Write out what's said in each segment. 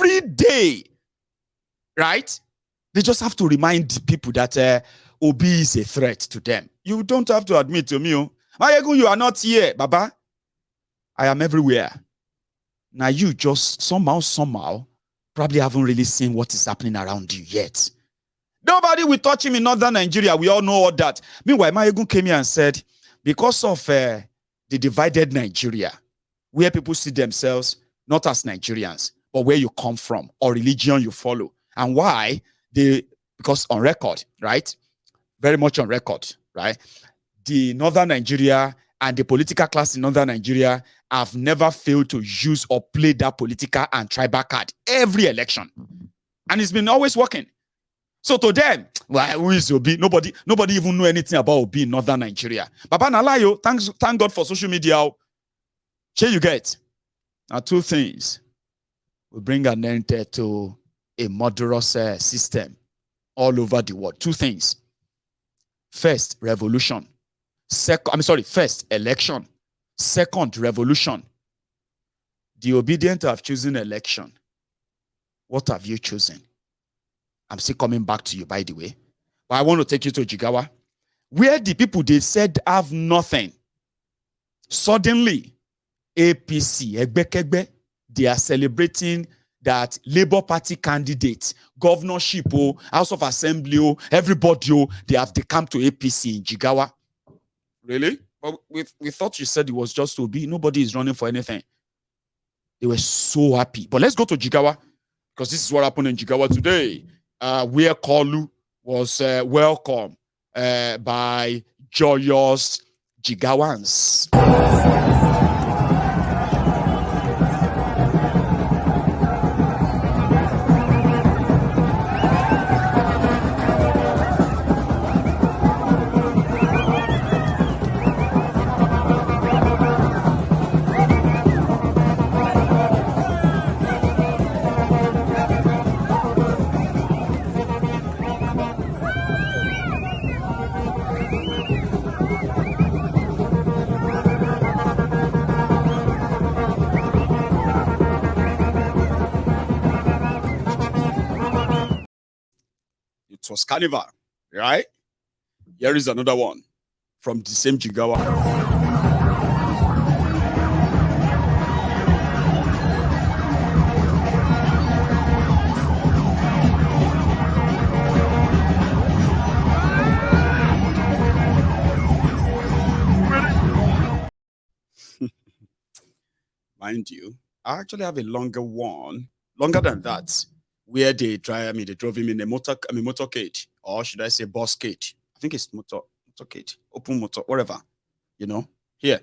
every day, right? They just have to remind people that Obi is a threat to them. You don't have to admit to me, Mayegun, you are not here, Baba. I am everywhere. Now you just somehow, probably haven't really seen what is happening around you yet. Nobody will touch him in northern Nigeria. We all know all that. Meanwhile, Mayegun came here and said, because of the divided Nigeria, where people see themselves not as Nigerians, but where you come from or religion you follow. And why? Because on record, right? Very much on record, right? The northern Nigeria and the political class in northern Nigeria have never failed to use or play that political and tribal card every election. And it's been always working. So to them, well, who is Obi? Nobody even know anything about Obi in northern Nigeria. Baba Nalayo, thank God for social media. Here you get. Now, two things will bring an end to a murderous system all over the world. Two things. First, revolution. First, election. Second, revolution. The Obidients have chosen election. What have you chosen? I'm still coming back to you, by the way. But I want to take you to Jigawa, where the people they said have nothing. Suddenly, APC, Egbekegbe, they are celebrating that Labour Party candidate, governorship, House of Assembly, everybody, they come to APC in Jigawa. Really? But we thought you said it was just to be. Nobody is running for anything. They were so happy. But let's go to Jigawa, because this is what happened in Jigawa today. Where Kolu was welcomed by joyous Jigawans. It was Carnival, right? Here is another one from the same Jigawa. Mind you, I actually have a longer one, longer than that, where they drove him in a motorcade, or should I say buscade? I think it's motorcade, open motor, whatever, here.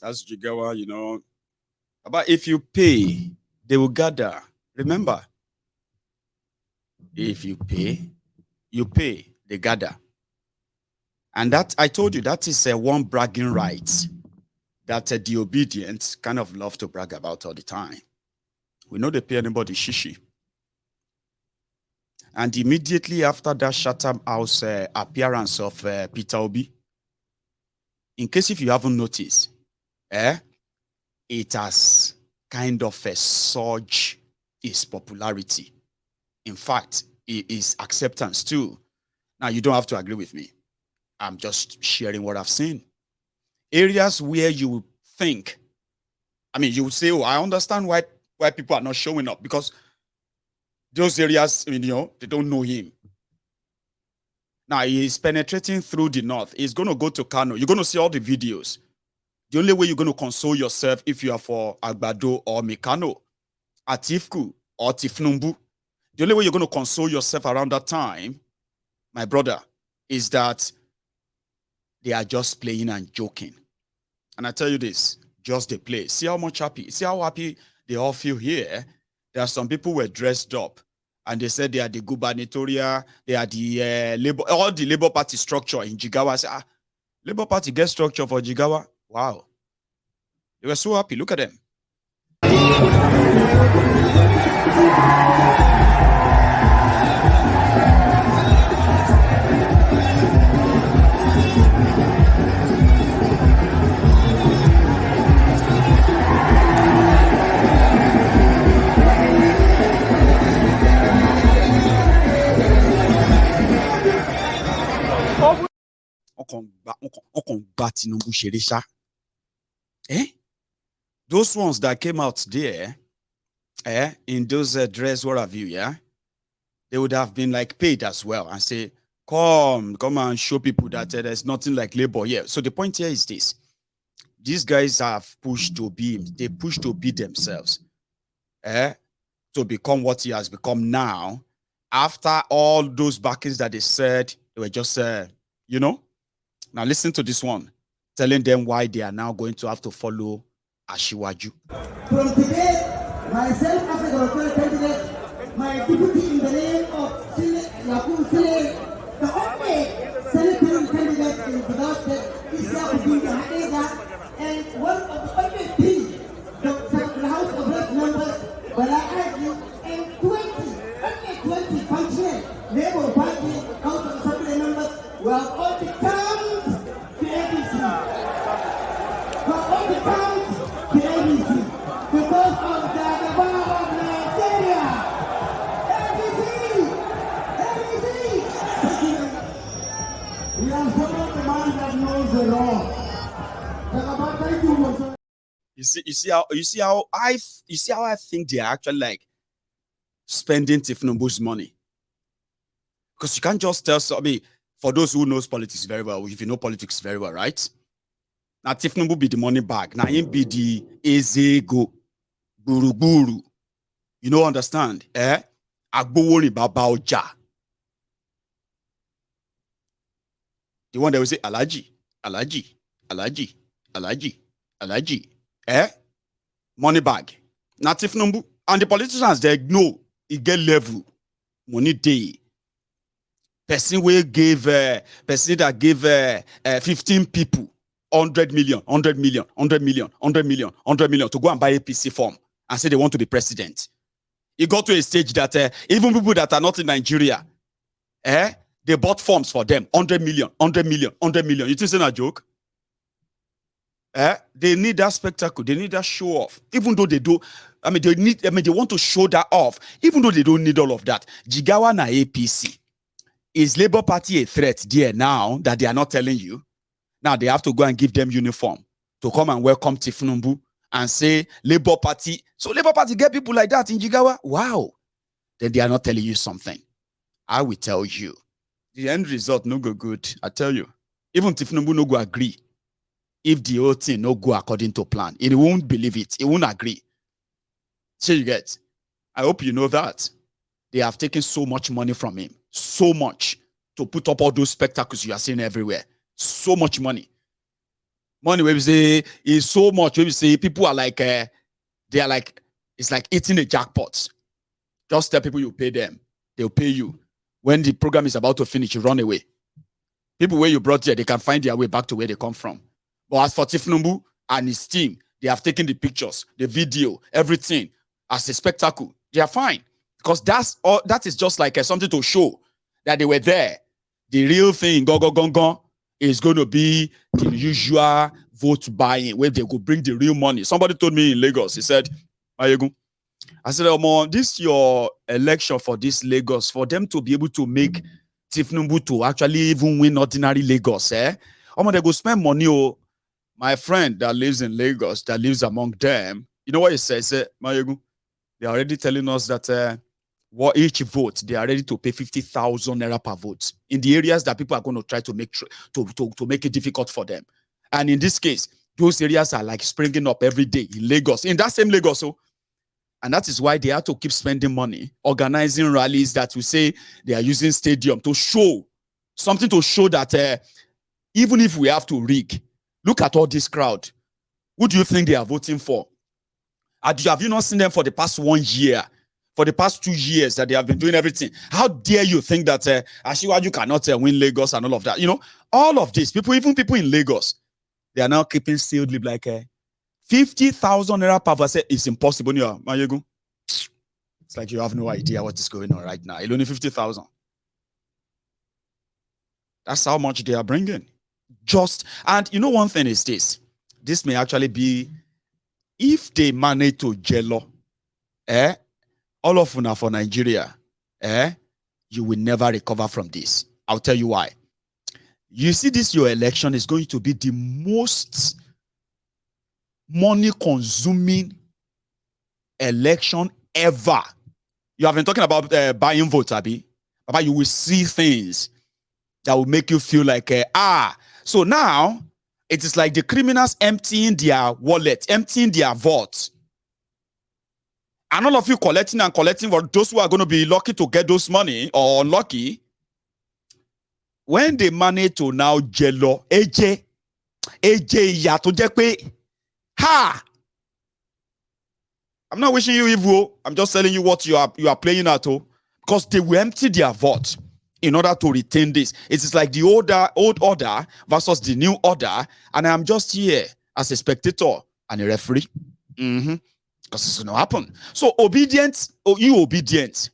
That's Jigawa, you know. But if you pay, they will gather. Remember, if you pay, they gather. And that, I told you, that is one bragging right that the Obidients kind of love to brag about all the time. We know they pay anybody shishi. And immediately after that Chatham House appearance of Peter Obi, in case if you haven't noticed, it has kind of a surge its popularity. In fact, it is acceptance too. Now, you don't have to agree with me. I'm just sharing what I've seen. Areas where you think, I mean, you would say, oh, I understand why people are not showing up, because those areas, I mean, you know, they don't know him. Now, he's penetrating through the north. He's going to go to Kano. You're going to see all the videos. The only way you're going to console yourself if you are for Agbado or Mikano, Atiku or Tifnumbu, the only way you're going to console yourself around that time, my brother, is that they are just playing and joking. And I tell you this, just they play. See how happy they all feel here. There are some people who were dressed up and they said they are the gubernatorial, they are the labor, all the Labour Party structure in Jigawa. I say, Labour Party get structure for Jigawa. Wow. They were so happy. Look at them. Those ones that came out there, in those dress, what have you, yeah, they would have been like paid as well and say, come and show people that there's nothing like labor here. So the point here is this: these guys have pushed to be, they pushed to be themselves, to become what he has become now. After all those backings that they said, they were just, you know. Now listen to this one, telling them why they are now going to have to follow Ashiwaju. From today, myself as a government candidate, my deputy in the name of Yakubu Sile, the only senatorial candidate in the state is Yakubu Hadeza, and one of the only three, the House of Rep members, Bala and 20 functional Labour Party House of Assembly members were all become the ABC. Were all become the ABC because of the power of Nigeria. ABC! We are following the man that knows the law. You see how I think they are actually like spending Tifnumbu's money. Because you can't just tell somebody, for those who knows politics very well, if you know politics very well, right? Now Tifnumbu be the money bag. Now him be the ezego, buru. You know, understand? Agbowori baba oja. The one that will say Alaji. Money bag. Now Tifnumbu. And the politicians, they know it get level. Money day. Person that gave 15 people 100 million to go and buy a PC form and say they want to be president. It got to a stage that even people that are not in Nigeria, they bought forms for them 100 million. You think it's a joke? They need that spectacle. They need that show off. Even though they do, they want to show that off. Even though they don't need all of that. Jigawa na APC. Is Labour Party a threat there now that they are not telling you? Now they have to go and give them uniform to come and welcome Tifnumbu and say Labour Party. So Labour Party get people like that in Jigawa? Wow. Then they are not telling you something. I will tell you. The end result no go good. I tell you. Even Tifnumbu no go agree. If the whole thing no go according to plan, he won't believe it. He won't agree. So you get. I hope you know that. They have taken so much money from him. So much to put up all those spectacles you are seeing everywhere. So much money. Money where we say is so much. Where we say people are like they are like it's like eating a jackpot. Just tell people you pay them, they'll pay you. When the program is about to finish, you run away. People where you brought here, they can find their way back to where they come from. But as for Tinubu and his team, they have taken the pictures, the video, everything as a spectacle. They are fine because that is just like something to show that they were there. The real thing, go, is going to be the usual vote buying where they go bring the real money. Somebody told me in Lagos, he said, Ayegu, I said, this your election for this Lagos, for them to be able to make Tinubu to actually even win ordinary Lagos, they go spend money. Oh, my friend that lives in Lagos, that lives among them, you know what he says? He said, Mayegu, they're already telling us that what each vote, they are ready to pay 50,000 naira per vote in the areas that people are going to try to make to make it difficult for them. And in this case, those areas are like springing up every day in Lagos, in that same Lagos. So, and that is why they have to keep spending money, organizing rallies that will say they are using stadium to show something, to show that even if we have to rig, look at all this crowd. Who do you think they are voting for? Have you not seen them for the past 1 year? For the past 2 years that they have been doing everything? How dare you think that Asiwaju cannot win Lagos and all of that? You know, all of this, even people in Lagos, they are now keeping sealed lip like 50,000 naira per verse is impossible. It's like you have no idea what is going on right now. It's only 50,000. That's how much they are bringing. And you know, one thing is this may actually be, if they manage to jello, all of una for Nigeria, you will never recover from this. I'll tell you why. You see, your election is going to be the most money-consuming election ever. You have been talking about buying votes, Abi. But you will see things that will make you feel like, so now it is like the criminals emptying their wallet, emptying their vault. And all of you collecting for those who are going to be lucky to get those money or unlucky. When they manage to now jello, AJ, ya to jekwe, ha! I'm not wishing you evil. I'm just telling you what you are playing at, because they will empty their vault in order to retain this. It is like the old order versus the new order, and I'm just here as a spectator and a referee. Because it's going to happen. So Obidients, Obidients,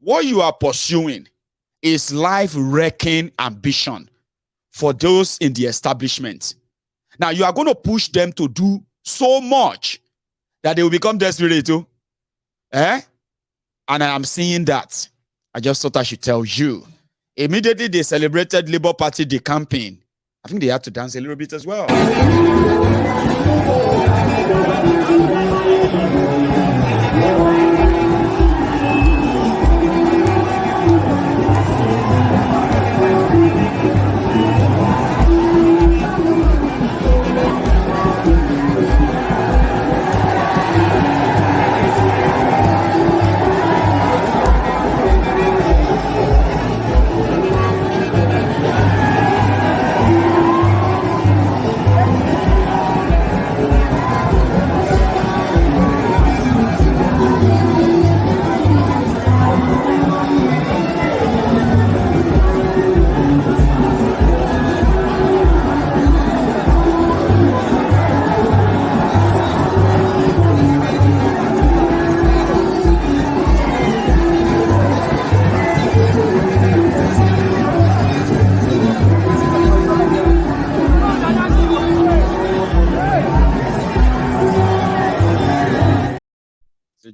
what you are pursuing is life-wrecking ambition for those in the establishment. Now, you are going to push them to do so much that they will become desperate too. And I am seeing that. I just thought I should tell you. Immediately, they celebrated Labour Party, the campaign. I think they had to dance a little bit as well.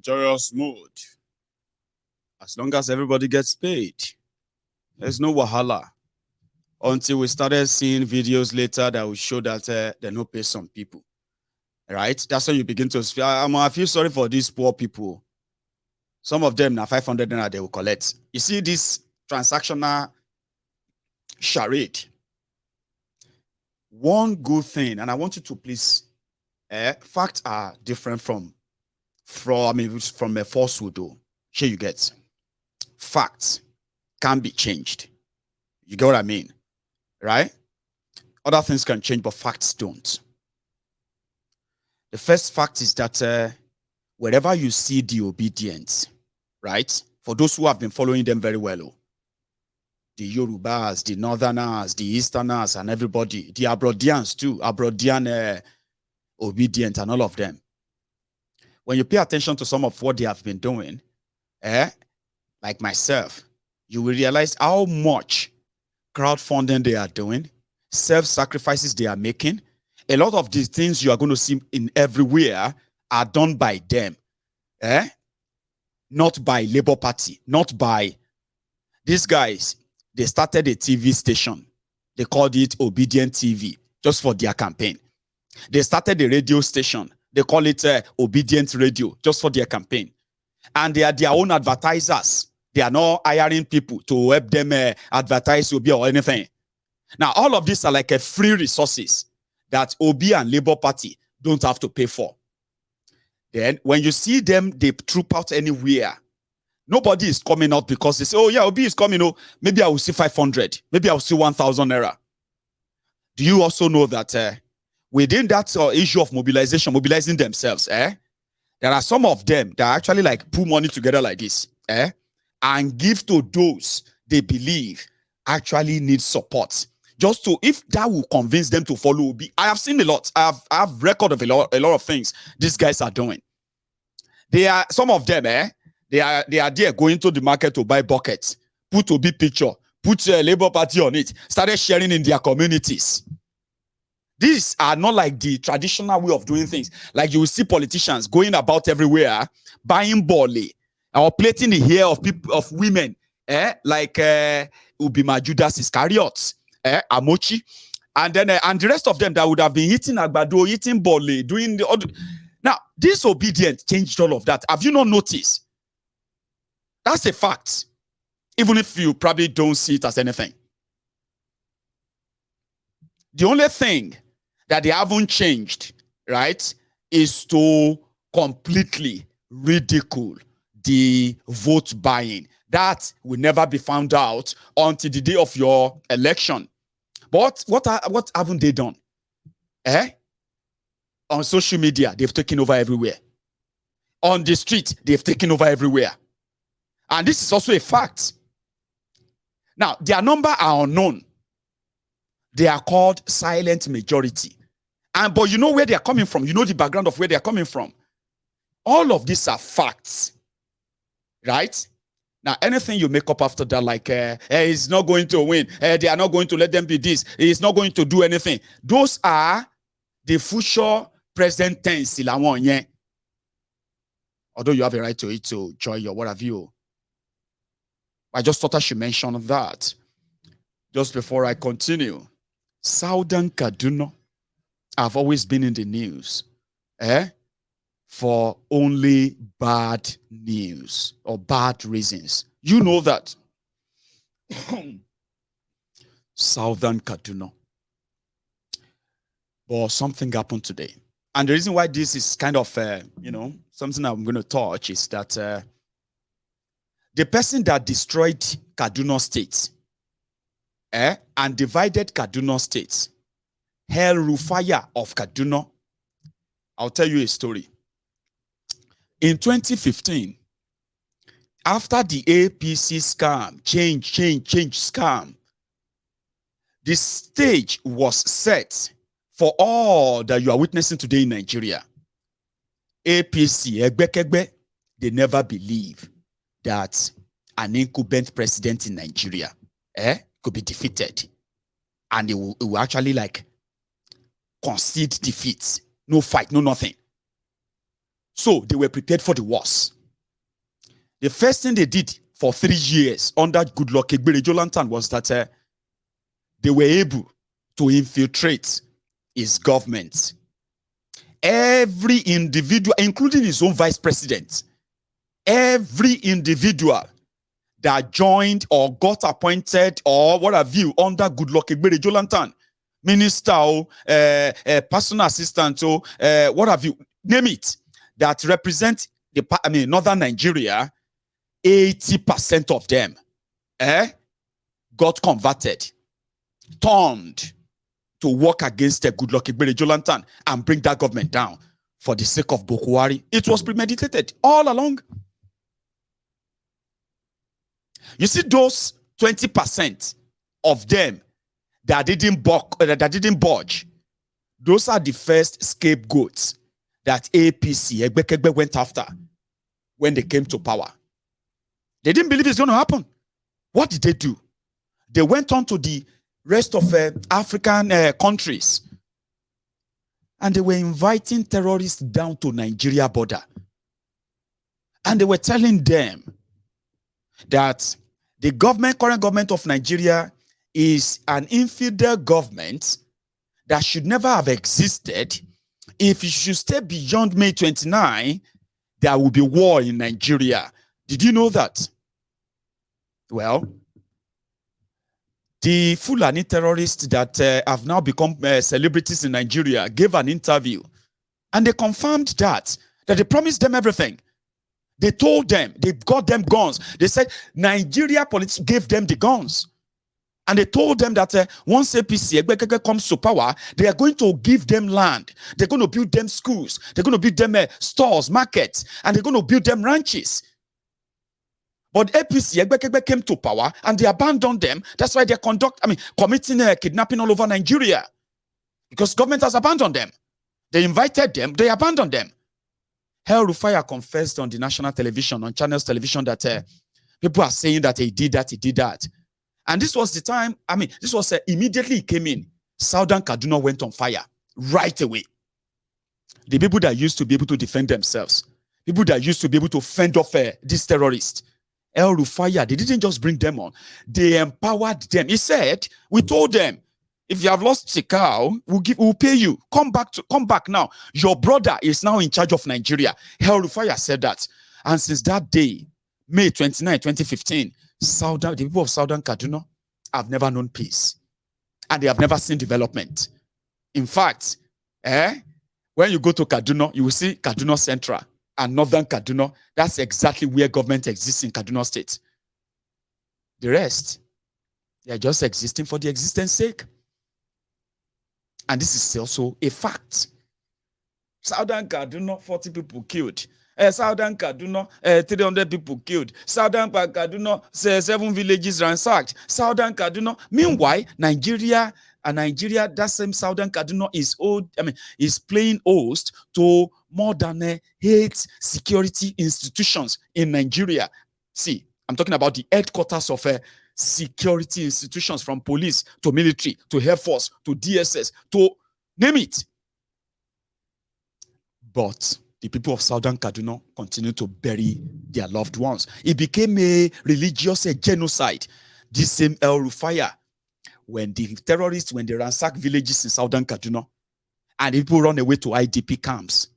Joyous mood. As long as everybody gets paid, there's no wahala. Until we started seeing videos later that will show that they don't pay some people. Right? That's when you begin to feel, I feel sorry for these poor people. Some of them now 500 naira they will collect. You see this transactional charade. One good thing, and I want you to please, facts are different from a falsehood, though. Here you get. Facts can be changed. You get what I mean? Right? Other things can change, but facts don't. The first fact is that wherever you see the Obedients, right? For those who have been following them very well, the Yorubas, the Northerners, the Easterners, and everybody, the Abroadians too, Abroadian Obedient and all of them. When you pay attention to some of what they have been doing, like myself, you will realize how much crowdfunding they are doing, self-sacrifices they are making. A lot of these things you are going to see in everywhere are done by them, not by Labour Party, not by these guys. They started a TV station. They called it Obedient TV, just for their campaign. They started a radio station. They call it Obedient Radio, just for their campaign. And they are their own advertisers. They are not hiring people to help them advertise Obi or anything. Now, all of these are like free resources that Obi and Labour Party don't have to pay for. Then, when you see them, they troop out anywhere. Nobody is coming out because they say, oh yeah, Obi is coming. Oh, maybe I will see 500. Maybe I will see 1,000 naira. Do you also know that within that issue of mobilizing themselves, there are some of them that actually like put money together like this, and give to those they believe actually need support. Just to, if that will convince them to follow Obi. I have seen a lot. I have record of a lot of things these guys are doing. They are, some of them, they are there going to the market to buy buckets, put Obi picture, put Labour Party on it, started sharing in their communities. These are not like the traditional way of doing things. Like you will see politicians going about everywhere, buying bole or plating the hair of people, of women, like Ubima Judas Iscariot, Amochi, and then and the rest of them that would have been eating agbado, eating bole, doing the other. Now, this Obedience changed all of that. Have you not noticed? That's a fact, even if you probably don't see it as anything. The only thing that they haven't changed, right, is to completely ridicule the vote buying. That will never be found out until the day of your election. But what haven't they done? On social media, they've taken over everywhere. On the street, they've taken over everywhere. And this is also a fact. Now, their number are unknown. They are called silent majority. But you know where they are coming from. You know the background of where they are coming from. All of these are facts. Right? Now, anything you make up after that, like, he's not going to win. They are not going to let them be this. He's not going to do anything. Those are the future present tense. Although you have a right to it, to joy or what have you. I just thought I should mention that just before I continue. Southern Kaduna have always been in the news for only bad news or bad reasons. You know that. Southern Kaduna. But something happened today. And the reason why this is kind of, something I'm going to touch is that the person that destroyed Kaduna State and divided Kaduna State, El Rufaya of Kaduna, I'll tell you a story. In 2015, after the APC scam, change scam, the stage was set for all that you are witnessing today in Nigeria. APC, Egbekegbe, they never believe that an incumbent president in Nigeria could be defeated. And it will actually like concede defeat. No fight, no nothing. So they were prepared for the worst. The first thing they did for 3 years under Goodluck Ebele Jonathan was that they were able to infiltrate his government. Every individual, including his own vice president, every individual that joined or got appointed or what have you under Goodluck Ebele Jonathan, minister, personal assistant, what have you, name it, that represent the northern Nigeria, 80% of them got converted, turned to work against Goodluck Ebele Jonathan and bring that government down for the sake of Bokwari. It was premeditated all along. You see those 20% of them that didn't budge, those are the first scapegoats that APC Egbekegbe went after when they came to power. They didn't believe it's going to happen. What did they do? They went on to the rest of African countries, and they were inviting terrorists down to Nigeria border. And they were telling them that the current government of Nigeria is an infidel government that should never have existed. If it should stay beyond May 29, there will be war in Nigeria. Did you know that? Well, the Fulani terrorists that have now become celebrities in Nigeria gave an interview, and they confirmed that they promised them everything. They told them, they got them guns. They said Nigeria politics gave them the guns. And they told them that once APC Egbekegbe comes to power, they are going to give them land. They're going to build them schools. They're going to build them stores, markets, and they're going to build them ranches. But APC Egbekegbe came to power and they abandoned them. That's why they're committing kidnapping all over Nigeria. Because government has abandoned them. They invited them, they abandoned them. El Rufai confessed on the national television, on Channels Television, that people are saying that he did that. And this was the time, this was immediately he came in. Southern Kaduna went on fire right away. The people that used to be able to defend themselves, people that used to be able to fend off these terrorists, El Rufai, they didn't just bring them on, they empowered them. He said, we told them, if you have lost a cow, we'll pay you. Come back now. Your brother is now in charge of Nigeria. El Rufai said that. And since that day, May 29, 2015, the people of Southern Kaduna have never known peace. And they have never seen development. In fact, when you go to Kaduna, you will see Kaduna Central and Northern Kaduna. That's exactly where government exists in Kaduna State. The rest, they are just existing for the existence sake. And this is also a fact. Southern Kaduna, 40 people killed. Southern Kaduna, 300 people killed. Southern Kaduna, 7 villages ransacked. Southern Kaduna. Meanwhile, Nigeria, that same Southern Kaduna is playing host to more than 8 security institutions in Nigeria. See, I'm talking about the headquarters of security institutions, from police to military to Air Force to DSS to name it. But the people of Southern Kaduna continue to bury their loved ones. It became a religious genocide. This same El Rufai, when the terrorists, when they ransack villages in Southern Kaduna and people run away to IDP camps,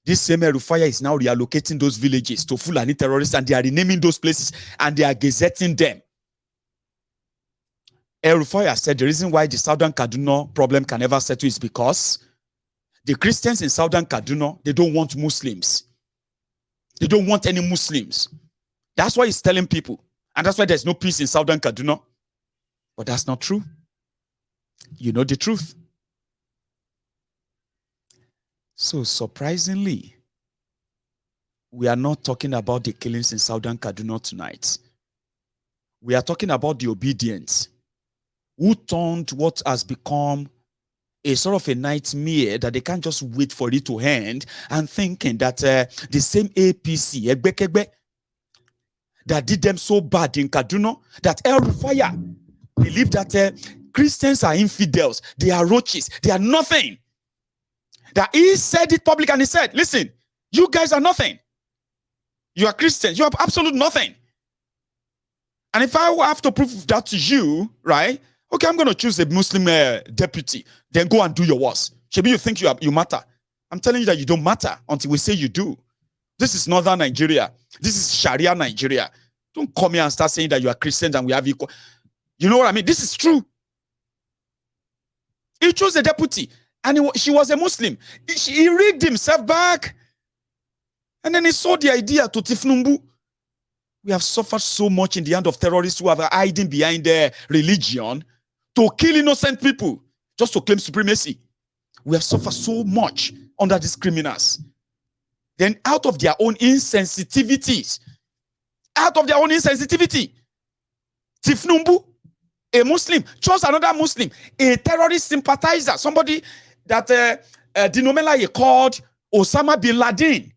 this same El Rufai is now reallocating those villages to Fulani terrorists, and they are renaming those places and they are gazetting them. El Rufai said the reason why the Southern Kaduna problem can never settle is because the Christians in Southern Kaduna, they don't want Muslims. They don't want any Muslims. That's why he's telling people. And that's why there's no peace in Southern Kaduna. But that's not true. You know the truth. So surprisingly, we are not talking about the killings in Southern Kaduna tonight. We are talking about the Obidients, who turned what has become a sort of a nightmare that they can't just wait for it to end, and thinking that the same APC, Egbekegbe, that did them so bad in Kaduna, that El Rufai believed that Christians are infidels, they are roaches, they are nothing. That he said it public, and he said, listen, you guys are nothing. You are Christians, you are absolute nothing. And if I have to prove that to you, right? Okay, I'm going to choose a Muslim deputy. Then go and do your worst. Maybe you think you matter. I'm telling you that you don't matter until we say you do. This is Northern Nigeria. This is Sharia Nigeria. Don't come here and start saying that you are Christians and we have equal. You know what I mean? This is true. He chose a deputy, and she was a Muslim. He rigged himself back. And then he sold the idea to Tinubu. We have suffered so much in the hand of terrorists who are hiding behind their religion to kill innocent people, just to claim supremacy. We have suffered so much under these criminals. Then out of their own insensitivities, Tinubu, a Muslim, chose another Muslim, a terrorist sympathizer, somebody that Dinomela called Osama bin Laden.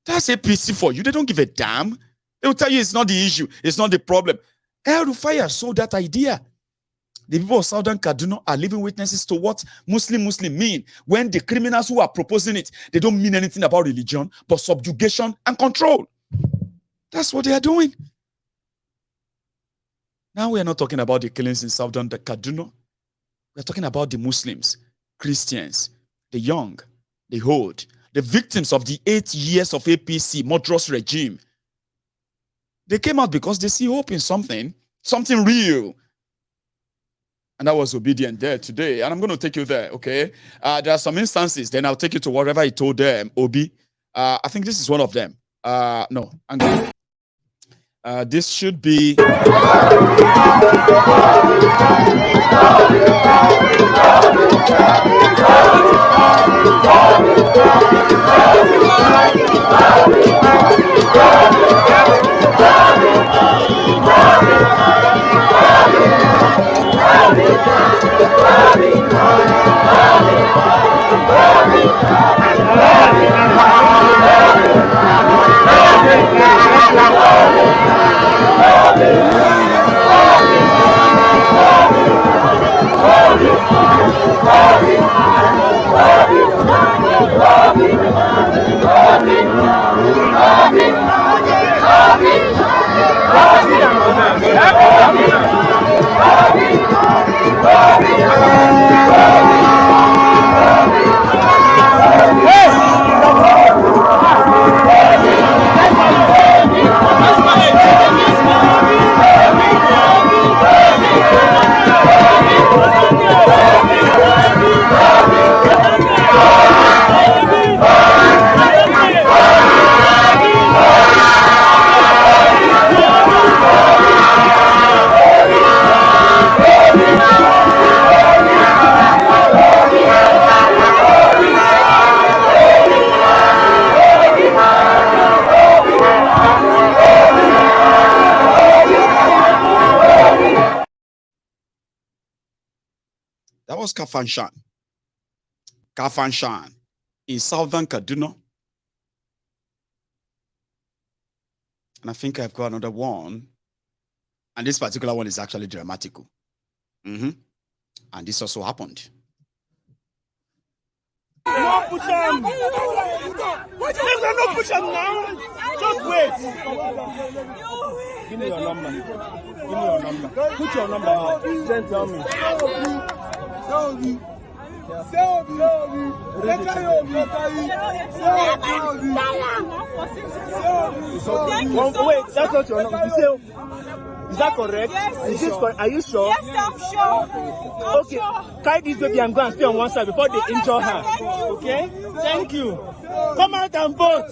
That's APC for you. They don't give a damn. They will tell you it's not the issue, it's not the problem. El-Rufai sold that idea. The people of Southern Kaduna are living witnesses to what Muslim mean when the criminals who are proposing it, they don't mean anything about religion, but subjugation and control. That's what they are doing. Now we are not talking about the killings in Southern Kaduna. We are talking about the Muslims, Christians, the young, the old, the victims of the 8 years of APC murderous regime. They came out because they see hope in something real. And that was Obidients there today. And I'm going to take you there, okay? There are some instances. Then I'll take you to whatever he told them, Obi. I think this is one of them. No, I'm going this should be... That was Kafanshan in Southern Kaduna. And I think I've got another one. And this particular one is actually dramatical. And this also happened. No push him. No push him now. Just wait. Give me your number. Put your number here. Then tell me. Wait, that's not your number. Is that correct? Yes. Are you sure? Yes, I'm sure. Okay, carry this baby and go and stay on one side before they injure her. Okay? Thank you. Come out and vote.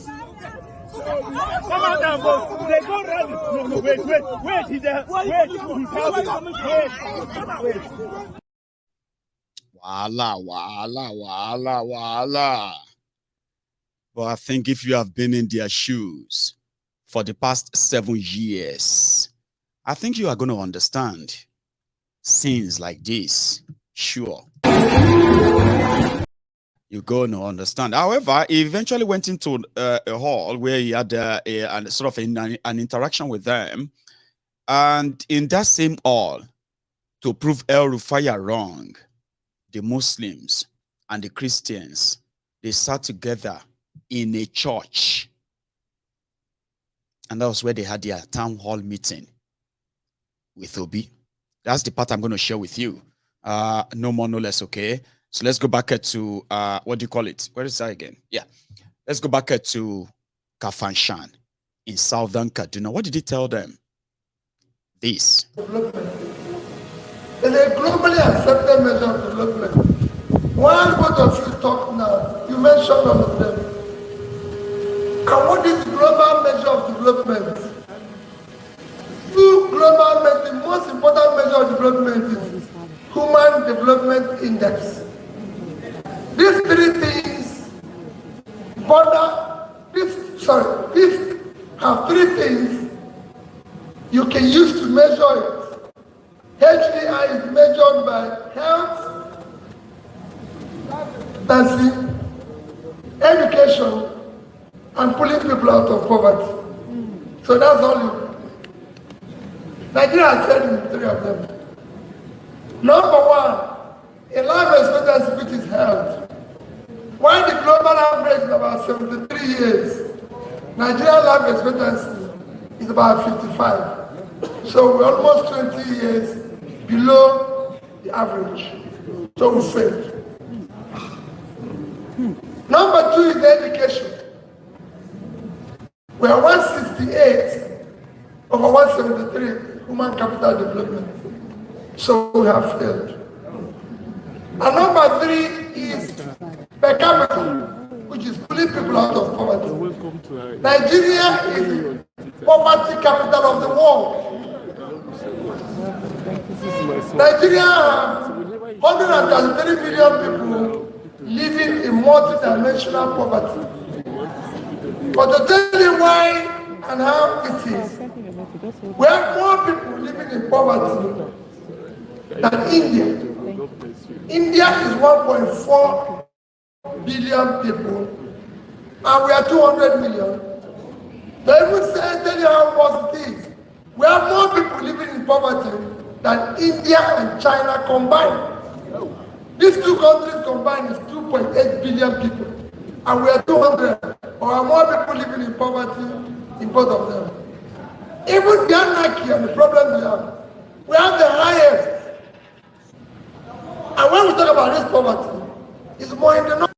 Come out and vote. They go rally. No, wait. He's there. Wait. Wala. But I think if you have been in their shoes for the past 7 years, I think you are going to understand scenes like this. Sure. You're going to understand. However, he eventually went into a hall where he had a sort of an interaction with them. And in that same hall, to prove El-Rufai wrong, the Muslims and the Christians, they sat together in a church. And that was where they had their town hall meeting with Obi. That's the part I'm going to share with you. No more, no less, okay? So let's go back to, what do you call it? Where is that again? Yeah. Let's go back to Kafanshan in Southern Kaduna. What did he tell them? This. It's a globally accepted measure of development. While both of you talk now, you mentioned all of them. And what is the global measure of development? The most important measure of development is human Development Index. These three things these have three things you can use to measure it. HDI is measured by health, dancing, education, and pulling people out of poverty. So that's all you. Nigeria has said in three of them. Number one, a life expectancy which is health. While the global average is about 73 years, Nigerian life expectancy is about 55. So we're almost 20 years below the average. So we failed. Number two is the education. We are 168 over 173 human capital development. So we have failed. And number three is per capita, which is pulling people out of poverty. Nigeria is the poverty capital of the world. Nigeria has 133 million people living in multi-dimensional poverty. But to tell you why and how it is, we have more people living in poverty than India. India is 1.4 billion people, and we are 200 million. They even tell you how much it is. We have more people living in poverty than India and China combined. These two countries combined is 2.8 billion people, and we are 200, or more people living in poverty in both of them. Even the anarchy and the problem we have the highest. And when we talk about this poverty, it's more in the north.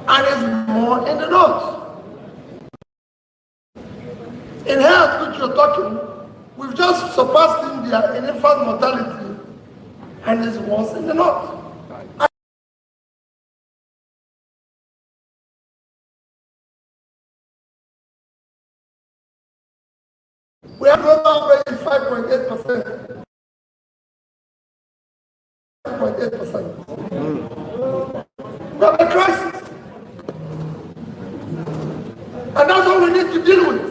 And it's more in the north. In health, which you're talking, we've just surpassed India in infant mortality, and it's worse in the north. We have global average 5.8%. 5.8%. We have a crisis. And that's what we need to deal with.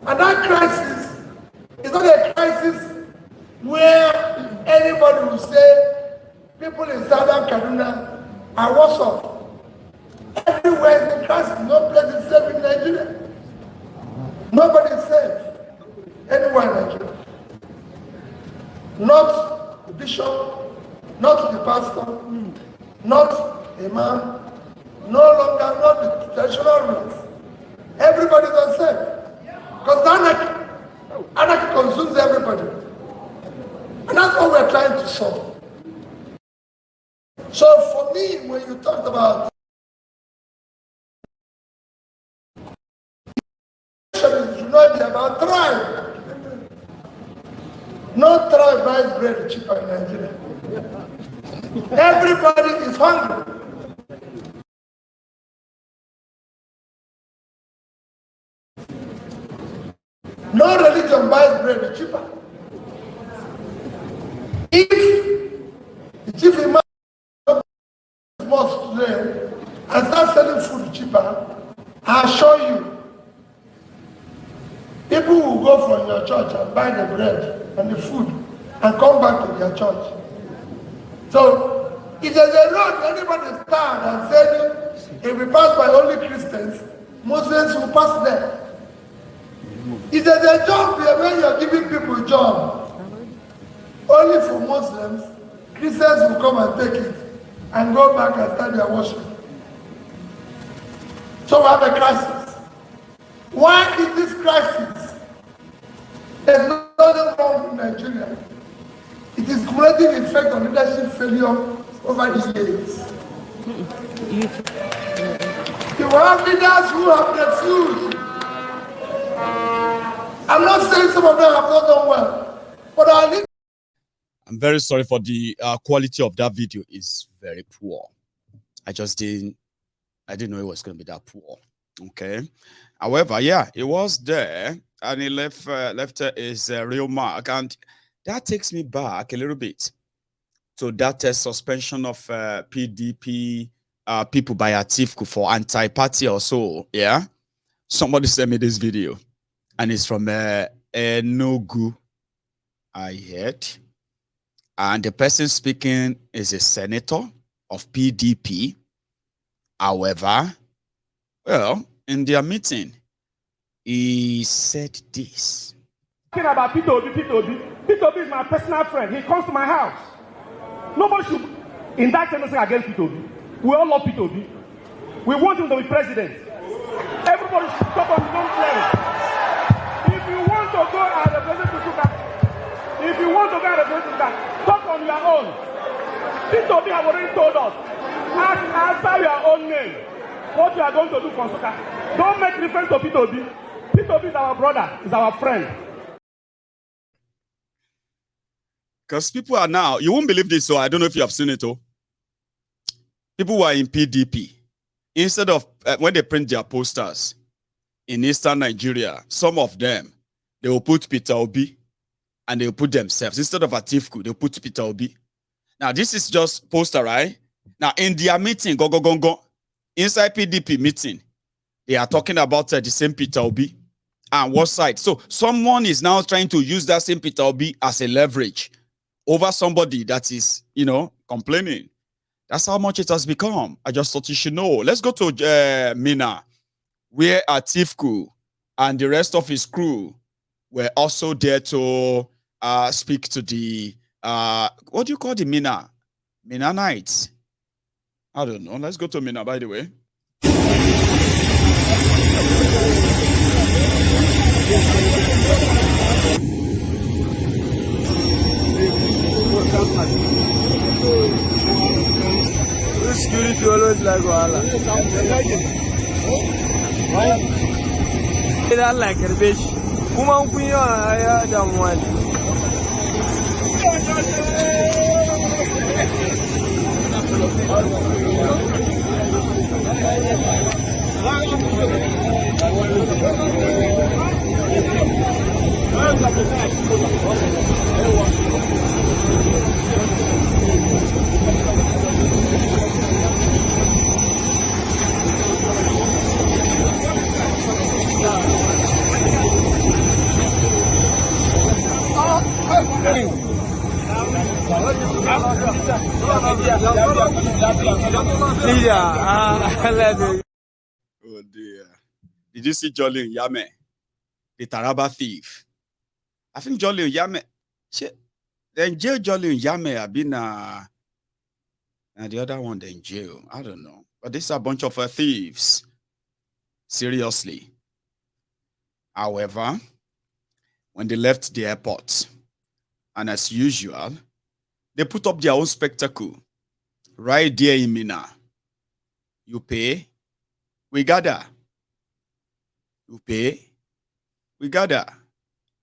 And that crisis is not a crisis where anybody will say people in Southern Kaduna are worse off. Everywhere is a crisis. No place is safe in Nigeria. Nobody is safe anywhere in Nigeria. Not the bishop, not the pastor, not a man, no longer not the traditional rulers. Everybody is unsafe. Because anarchy consumes everybody. And that's what we're trying to solve. So for me, when you talked about it should not be about tribe. No tribe buys bread cheaper in Nigeria. Everybody is hungry. No religion buys bread cheaper. If the chief imam mosque today and start selling food cheaper, I assure you, people will go from your church and buy the bread and the food and come back to their church. So, if there's a road anybody stand and say, if we pass by only Christians, Muslims will pass there. If there's a job here where you're giving people a job, only for Muslims, Christians will come and take it and go back and start their worship. So we have a crisis. Why is this crisis? There's nothing wrong in Nigeria. It is cumulative effect on leadership failure over the years. You have leaders who have refused. I'm not saying some of them have not done well, but I'm very sorry for the quality of that video is very poor. I didn't know it was going to be that poor. Okay. However, yeah, it was there. and he left his real mark. And that takes me back a little bit to that suspension of PDP people by Atiku for anti-party or so. Yeah, somebody sent me this video, and it's from Enugu, I heard. And the person speaking is a senator of PDP. However, well, in their meeting, he said this. Talking about P2B is my personal friend. He comes to my house. Nobody should indict anything against P2B. We all love P2B. We want him to be president. Everybody should stop on his own plane. If you want to go and represent P2B, talk on your own. P2B have already told us. Answer your own name. What you are going to do for Nsukka. Don't make reference to P2B. P2B is our brother, is our friend. Because people are now, you won't believe this, so I don't know if you have seen it. People who are in PDP, instead of, when they print their posters in Eastern Nigeria, some of them, they will put Peter Obi and they will put themselves. Instead of Atiku, they will put Peter Obi. Now, this is just poster, right? Now, in their meeting, go, inside PDP meeting, they are talking about the same Peter Obi and what side. So someone is now trying to use that same Peter Obi as a leverage over somebody that is, complaining. That's how much it has become. I just thought you should know. Let's go to Mina, where Atiku and the rest of his crew were also there to speak to the, what do you call the Mina? Mina Nights. I don't know. Let's go to Mina, by the way. Security always like Wahala. I like it, bitch. Woman, we are down one. Oh dear. Did you see Jolly Yame, the Taraba thief? I think Jolly Yame, then jail Jolly Yame have been and the other one in jail. I don't know. But this is a bunch of thieves. Seriously. However, when they left the airport, and as usual, they put up their own spectacle right there in Mina. You pay, we gather. You pay, we gather.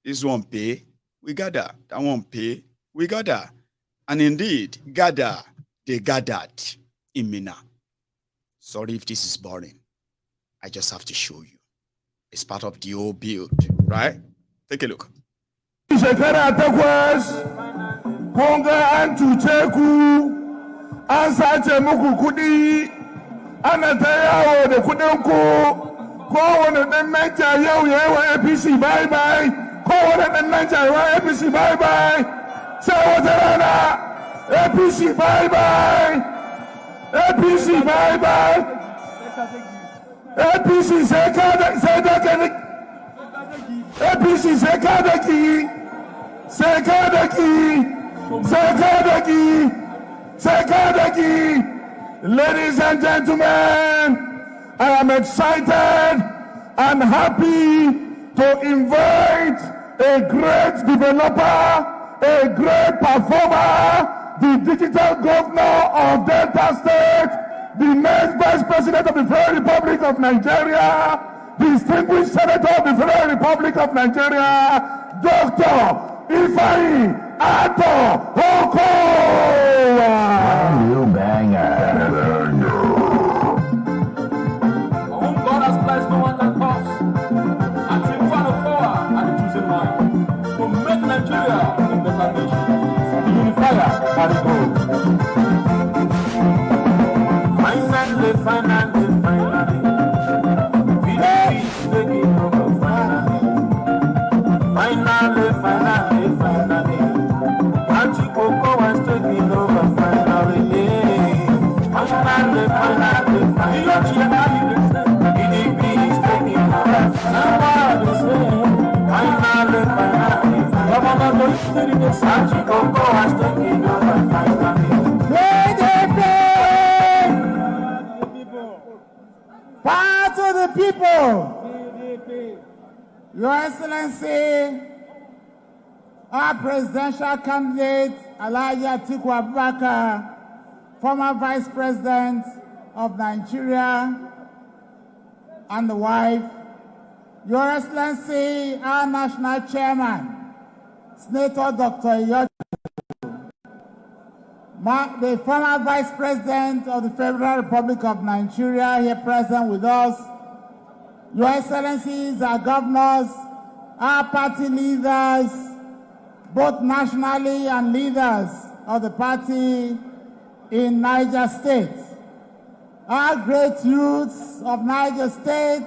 This one pay, we gather. That one pay, we gather. And indeed, they gathered in Mina. Sorry if this is boring. I just have to show you. It's part of the whole build, right? Take a look. Konga an cuce ku, an sace muku kuɗi, ana ta yawo da kuɗin ku, kowane ɗan Naija yau ya yi wa APC bye-bye, kowane ɗan Naija ya yi wa APC bye-bye, sai wata rana APC bye-bye, APC bye-bye, APC sai da APC sai ka da ki, sai ka da ki. Ladies and gentlemen, I am excited and happy to invite a great developer, a great performer, the digital governor of Delta State, the next Vice President of the Federal Republic of Nigeria, distinguished Senator of the Federal Republic of Nigeria, Dr. Ifeanyi Ato Okowa. You banger. God has blessed no one that comes. Atiku Abubakar. Finally, PDP is taking over. Finally, Atiku is taking over. Finally, PDP is taking over. Somebody say, finally, Atiku is taking over. Finally. Power to the people. Your Excellency, our presidential candidate, Atiku Abubakar, former Vice President of Nigeria, and the wife, Your Excellency, our National Chairman, Senator Dr. the former Vice President of the Federal Republic of Nigeria, here present with us, Your Excellencies, our governors, our party leaders, both nationally and leaders of the party in Niger State, our great youths of Niger State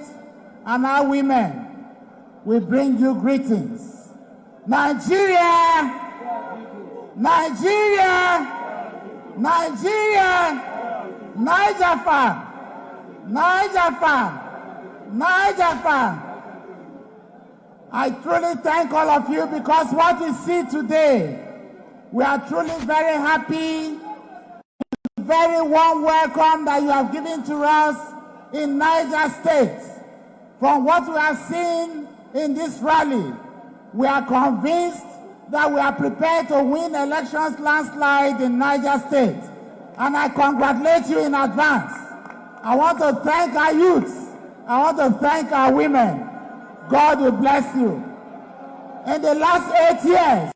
and our women, we bring you greetings. Nigeria! Nigeria! Nigeria, Niger farm, Niger farm, Niger farm. I truly thank all of you because what we see today, we are truly very happy, very warm welcome that you have given to us in Niger State. From what we have seen in this rally, we are convinced that we are prepared to win elections landslide in Niger State. And I congratulate you in advance. I want to thank our youths. I want to thank our women. God will bless you. In the last 8 years,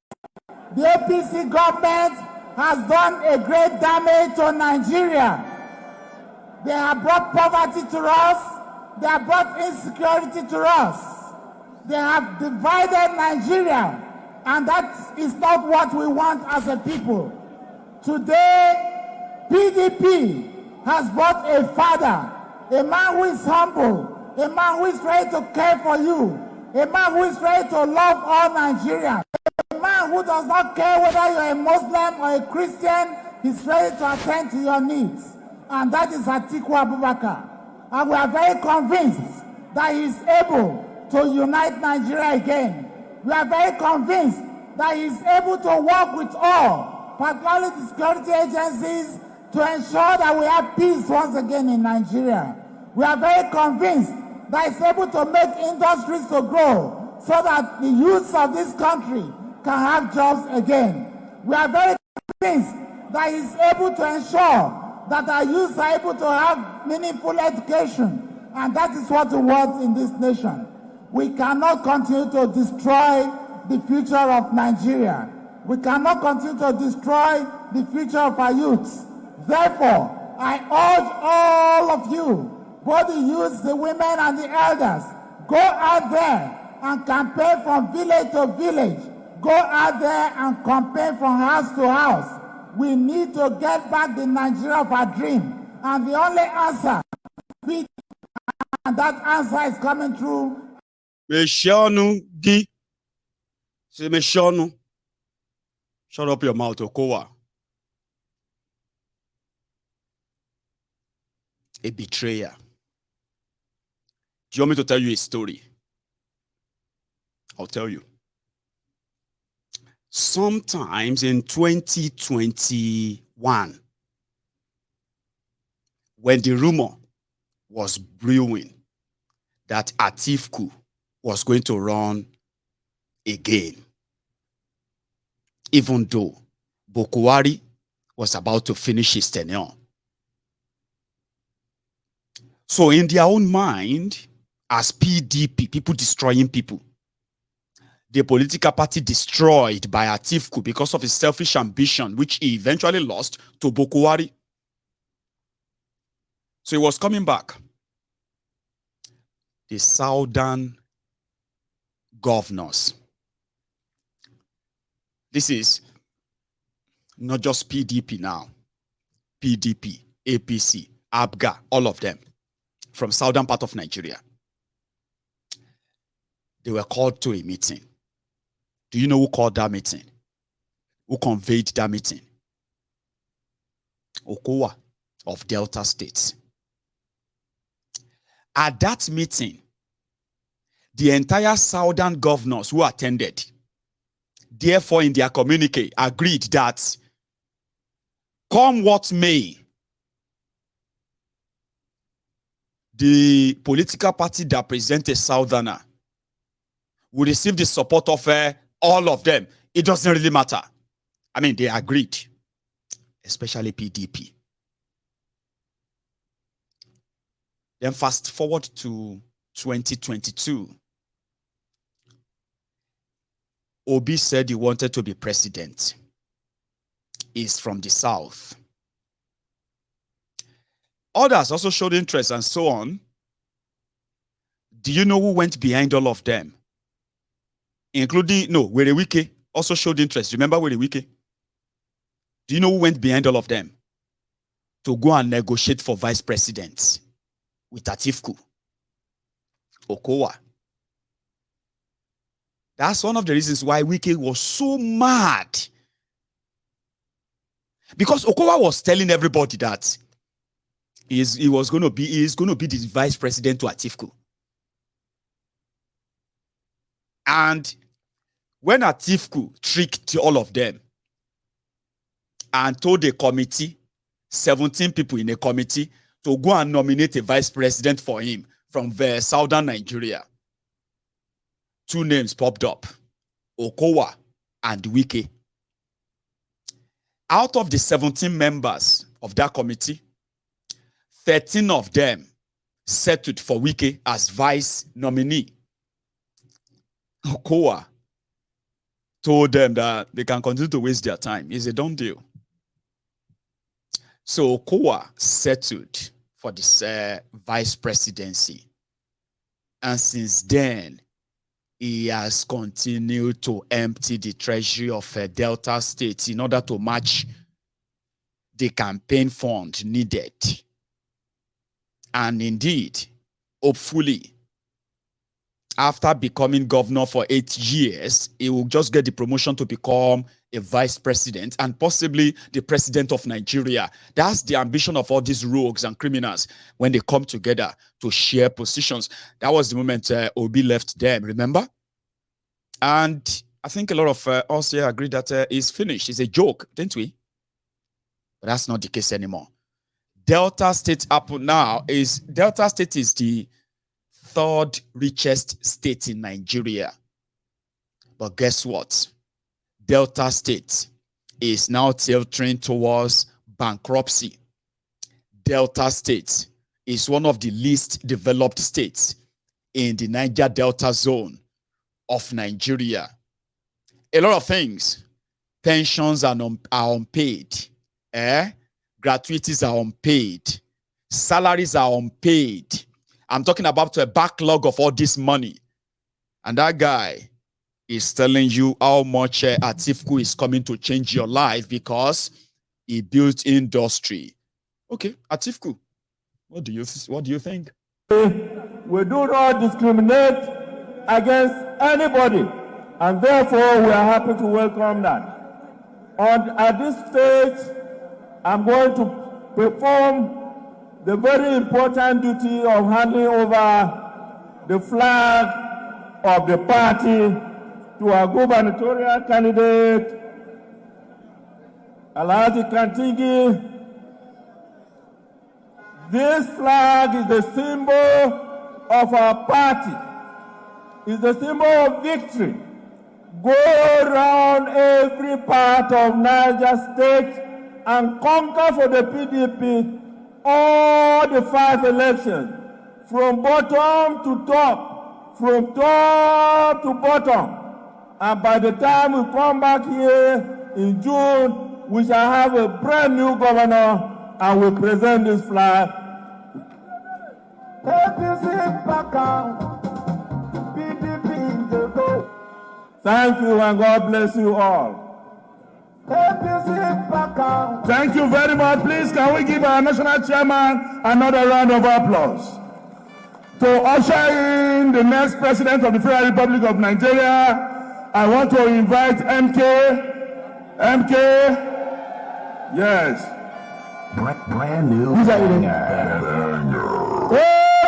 the APC government has done a great damage to Nigeria. They have brought poverty to us. They have brought insecurity to us. They have divided Nigeria. And that is not what we want as a people. Today, PDP has brought a father, a man who is humble, a man who is ready to care for you, a man who is ready to love all Nigerians, a man who does not care whether you're a Muslim or a Christian, he's ready to attend to your needs. And that is Atiku Abubakar. And we are very convinced that he is able to unite Nigeria again. We are very convinced that he is able to work with all, particularly the security agencies, to ensure that we have peace once again in Nigeria. We are very convinced that he is able to make industries to grow so that the youths of this country can have jobs again. We are very convinced that he is able to ensure that our youths are able to have meaningful education, and that is what we want in this nation. We cannot continue to destroy the future of Nigeria. We cannot continue to destroy the future of our youths. Therefore, I urge all of you, both the youths, the women, and the elders, go out there and campaign from village to village. Go out there and campaign from house to house. We need to get back the Nigeria of our dream. And the only answer, and that answer is coming through. Meshanu Gi. Say Meshanu. Shut up your mouth, Okowa. A betrayer. Do you want me to tell you a story? I'll tell you. Sometimes in 2021, when the rumor was brewing that Atiku was going to run again, even though Bokwari was about to finish his tenure. So in their own mind, as PDP, people destroying people, the political party destroyed by Atiku because of his selfish ambition, which he eventually lost to Bokwari. So he was coming back. The southern governors. This is Not just PDP now. PDP, APC, ABGA, all of them from southern part of Nigeria. They were called to a meeting. Do you know who called that meeting? Who conveyed that meeting? Okowa of Delta State. At that meeting, the entire southern governors who attended, therefore in their communique, agreed that come what may, the political party that presents a southerner will receive the support of all of them. It doesn't really matter. I mean, they agreed, especially PDP. Then fast forward to 2022. Obi said he wanted to be president. He's from the south. Others also showed interest and so on. Do you know who went behind all of them? Including, Werewike also showed interest. Remember Werewike? Do you know who went behind all of them? To go and negotiate for vice president with Atiku. Okowa. That's one of the reasons why Wike was so mad. Because Okowa was telling everybody that he is going to be the vice president to Atiku. And when Atiku tricked all of them and told the committee, 17 people in a committee, to go and nominate a vice president for him from the southern Nigeria, 2 names popped up, Okowa and Wike. Out of the 17 members of that committee, 13 of them settled for Wike as vice nominee. Okowa told them that they can continue to waste their time. It's a done deal. So Okowa settled for this vice presidency. And since then, he has continued to empty the treasury of Delta State in order to match the campaign fund needed. And indeed, hopefully, after becoming governor for 8 years, he will just get the promotion to become a vice president and possibly the president of Nigeria. That's the ambition of all these rogues and criminals when they come together to share positions. That was the moment Obi left them, remember? And I think a lot of us here agree that it's finished. It's a joke, didn't we? But that's not the case anymore. Delta State up now is the 3rd richest state in Nigeria. But guess what? Delta State is now tilting towards bankruptcy. Delta State is one of the least developed states in the Niger Delta zone of Nigeria. A lot of things. Pensions are unpaid. Gratuities are unpaid. Salaries are unpaid. I'm talking about a backlog of all this money. And that guy is telling you how much Atiku is coming to change your life because he built industry. Okay, Atiku, what do you think? We do not discriminate against anybody, and therefore we are happy to welcome that. At this stage, I'm going to perform the very important duty of handing over the flag of the party to our gubernatorial candidate, Alhaji Kantingi. This flag is the symbol of our party. It's the symbol of victory. Go around every part of Niger State and conquer for the PDP all the 5 elections, from bottom to top, from top to bottom. And by the time we come back here in June, we shall have a brand new governor and we present this flag. Thank you and God bless you all. Thank you very much. Please, can we give our national chairman another round of applause? To usher in the next president of the Federal Republic of Nigeria, I want to invite MK. Yes. Brand new.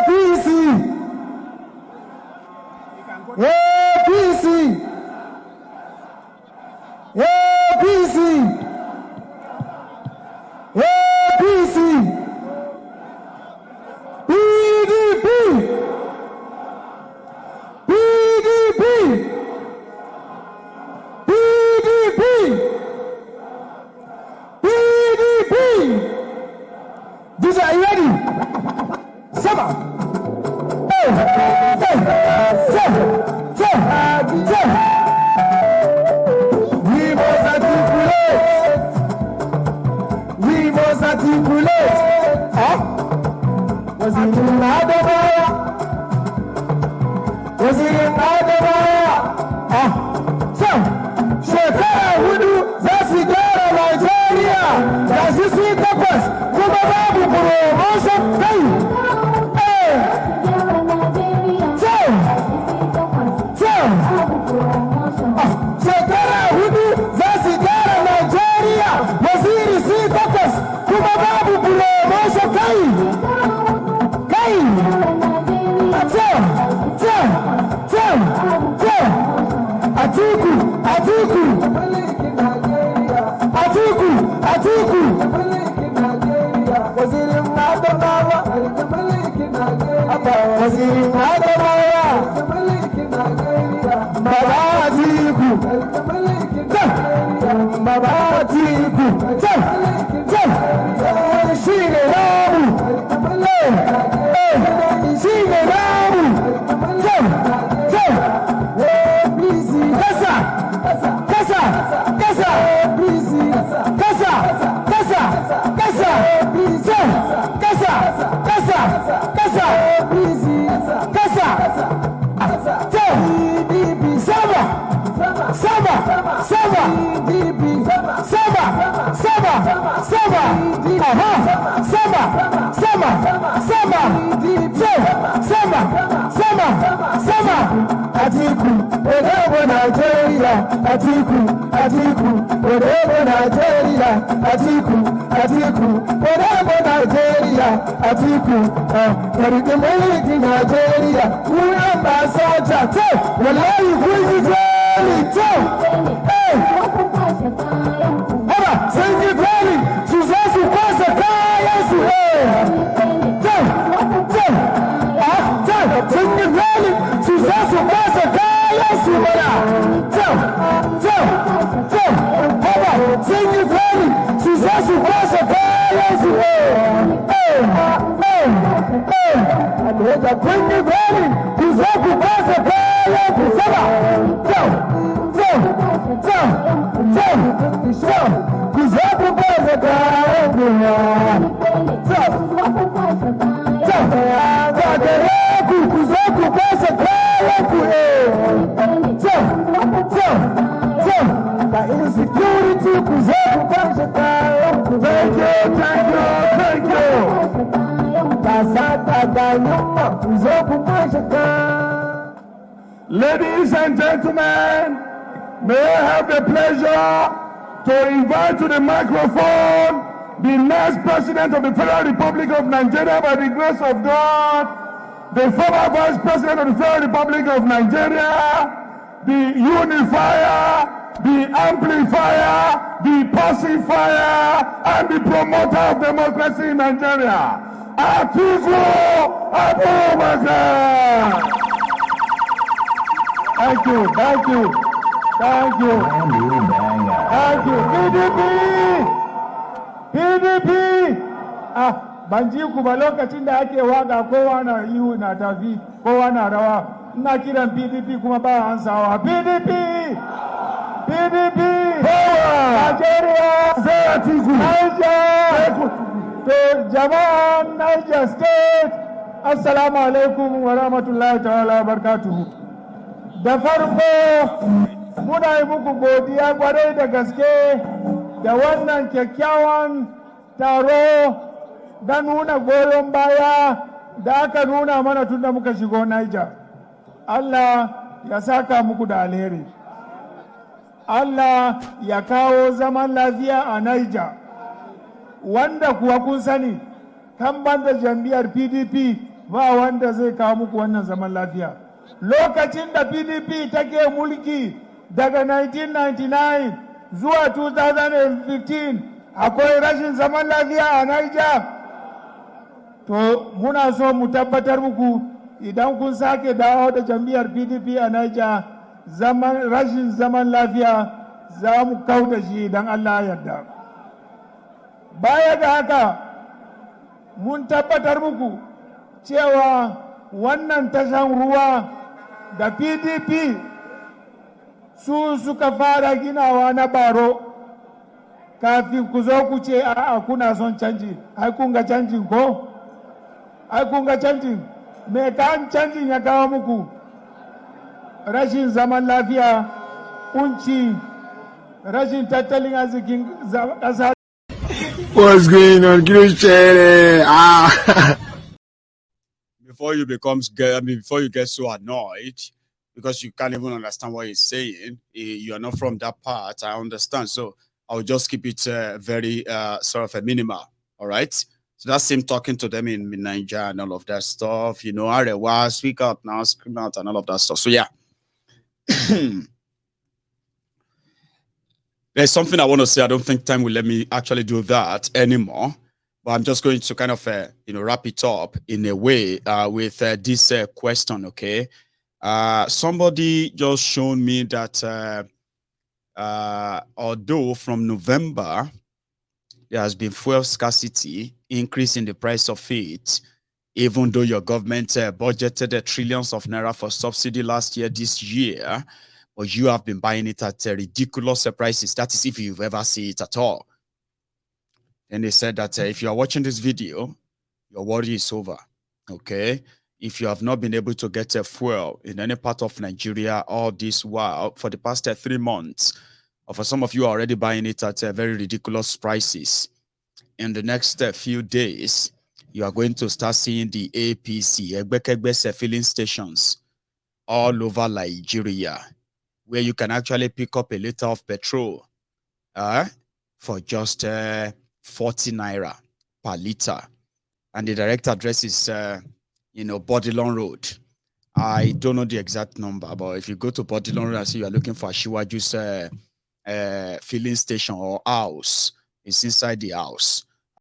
APC. APC. APC. APC. PDP. PDP. PDP. PDP. These are you ready? Saba. Hey. Hey. We must articulate. We must articulate. Huh? Was it in Adabaya? Was it in Adabaya? Huh? So, Shekara Hudu, Zasigara, Nigeria. That's the sweet peppers. Kumababu, promotion. Hey. Hey. So. Shekara Hudu, Zasigara, Nigeria. Waziri sweet peppers. Kumababu, promotion. Hey. Atiku. Waziri Adamawa. Waziri Adamawa. Baba Atiku. Baba Atiku. Shine Ramu. Shine Ramu. Atiku, whatever Nigeria, Atiku, whatever Nigeria, Atiku, whatever Nigeria, Atiku, in Nigeria, we are my soldier, wallahi, we hey, sing it ready, Jesus, who was a guy, sing it ready, Jesus, who was a guy, sing it ready, Jesus, who was a guy, bring it ready, Jesus, who was a guy, Ladies and gentlemen, may I have the pleasure to invite to the microphone the next president of the Federal Republic of Nigeria, by the grace of God, the former vice president of the Federal Republic of Nigeria, the unifier, the amplifier, the pacifier, and the promoter of democracy in Nigeria, Atiku Abubakar. Thank you. PDP. Ban ji ku ba lokacin da ake waka kowa na ihu na tafi, kowa na rawa. Ina kiran PDP kuma ba ansawa. PDP. Nigeria. Niger. To jama'an Niger State. Assalamu alaikum wa rahmatullahi ta'ala wa barakatuhu. Da farko muna yi muku godiya kwarai da gaske da wannan kyakkyawan taro da nuna goyon baya da aka nuna mana tun da muka shigo Niger. Allah ya saka muku da alheri. Allah ya kawo zaman lafiya a Niger. Wanda kuwa kun sani kan banda jam'iyyar PDP ba wanda zai kawo muku wannan zaman lafiya. Lokacin da PDP take mulki daga 1999 zuwa 2015 akwai rashin zaman lafiya a Niger. To muna so mu tabbatar muku idan kun sake dawo da jam'iyyar PDP a Niger rashin zaman lafiya za mu kau da shi idan Allah ya yarda. Baya da haka mun tabbatar muku cewa wannan tashan ruwa da PDP su suka fara ginawa na baro kafin ku zo ku ce a'a kuna son canji. Ai kun ga canjin ko? Ai kun ga canjin. Me kan canjin ya kawo muku? Rashin zaman lafiya, kunci, rashin tattalin arzikin ƙasa. What's going on, Christian? Before you get so annoyed because you can't even understand what he's saying, you are not from that part. I understand. So I'll just keep it very sort of a minimal. All right. So that's him talking to them in Nigeria and all of that stuff. You know, Arewa, speak out now, scream out, and all of that stuff. So yeah. There's something I want to say. I don't think time will let me actually do that anymore. But I'm just going to kind of, wrap it up in a way with this question, okay? Somebody just shown me that although from November, there has been fuel scarcity, increase in the price of it, even though your government budgeted trillions of naira for subsidy last year, this year, but you have been buying it at ridiculous prices. That is if you've ever seen it at all. And they said that if you are watching this video, your worry is over, okay? If you have not been able to get a fuel in any part of Nigeria all this while, for the past 3 months, or for some of you are already buying it at very ridiculous prices, in the next few days, you are going to start seeing the APC, Egbekegbe filling stations, all over Nigeria, where you can actually pick up a liter of petrol for just 40 naira per liter. And the direct address is, Bodilon Road. I don't know the exact number, but if you go to Bodilon Road and see you are looking for a Shiwaju's filling station or house, it's inside the house.